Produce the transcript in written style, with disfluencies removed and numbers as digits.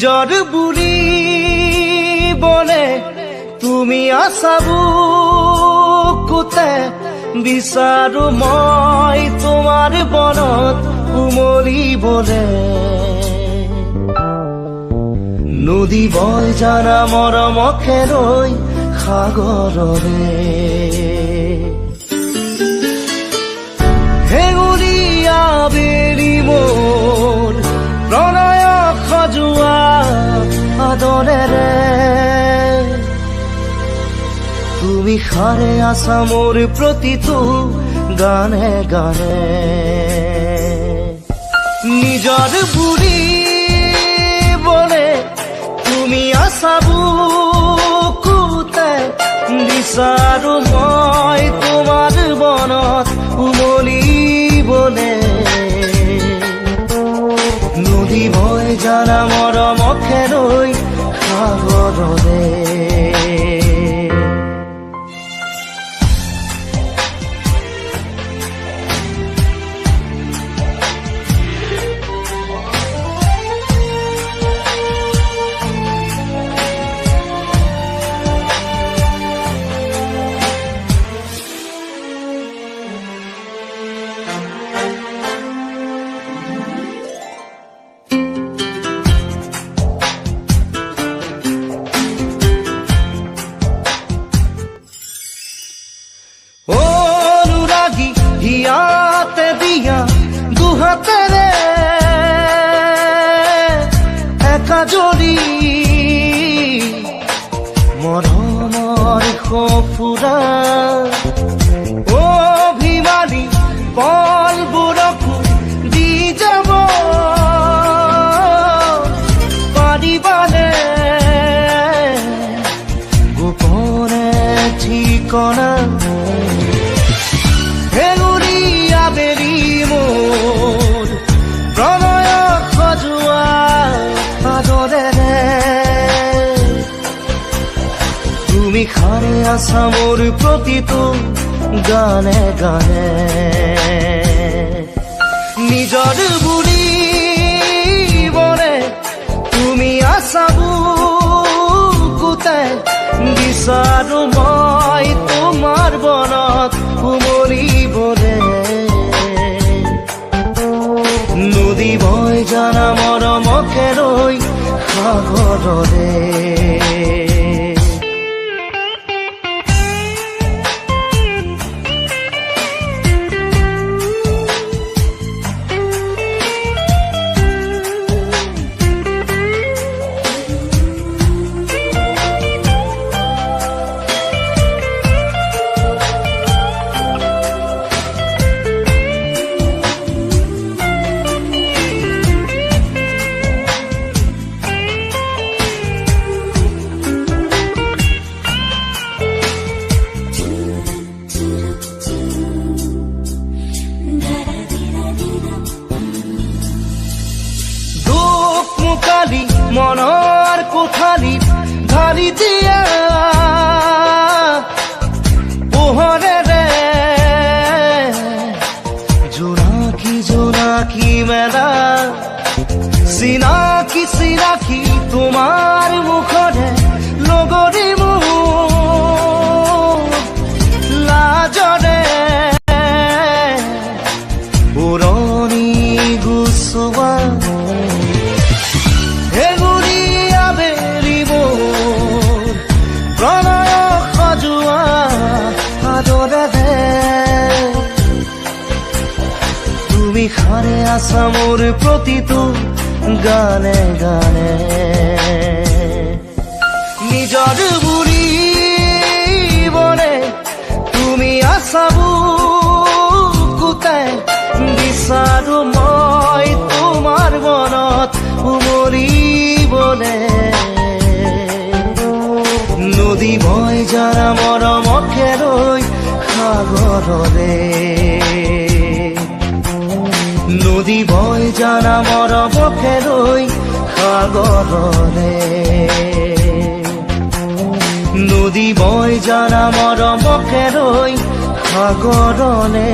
নিজৰ বুলি বলে তুমি আছা বুকুতে বিচাৰো মই তোমাৰ বনত উমলিবলে নদী বয় জানা মৰমকে ৰৈ সাগৰৰে হেঙুলীয়া বেলি মোৰ প্ৰণয় সজোৱা আদৰেৰে তুমি সাৰে আছা মোৰ প্ৰতিটো গানে গানে নিজৰ বুলি বলে তুমি আছা বুকুতে বিচাৰো মই তোমাৰ বনত উমলিবলে নদী বয় জানা মৰমকে ৰৈ সাগৰৰে অনুৰাগী হিয়াতে দিয়া দুহাতেৰে একা জড়ি মৰমৰ সফুৰা অভিমানী পলবোৰকো দি যাব পাৰিবানে গোপনে ঠিকনা হেঙুলীয়া বেলি মোৰ প্ৰণয় সজোৱা আদৰেৰে তুমি সাৰে আছা মোৰ প্ৰতিটো গানে গানে নিজৰ বুলি বলে তুমি আছা বুকুতে বিচাৰো মই তোমাৰ বনত উমলিবলে নদী বয় জানা মৰমকে ৰৈ সাগৰৰে মনৰ কোঠালিত ঢালি দিয়া পোহৰেৰে জোনাকী জোনাকী মেলা চিনাকি চিনাকি তোমাৰ মুখৰে লগৰী মোৰ লাজৰে উৰণি গুচোৱা হেঙুলীয়া বেলি মোৰ প্ৰণয় সজোৱা আদৰেৰে তুমি সাৰে আছা মোৰ প্ৰতিটো গানে গানে নিজৰ বুলি বলে তুমি আছা বুকুতে বিচাৰো মই তোমাৰ বনত উমলিবলে নদী বয় জানা মৰমকে ৰৈ সাগৰৰে নদী বয় জানা মৰমকে ৰৈ সাগৰৰে নদী বয় জানা মৰমকে ৰৈ সাগৰলে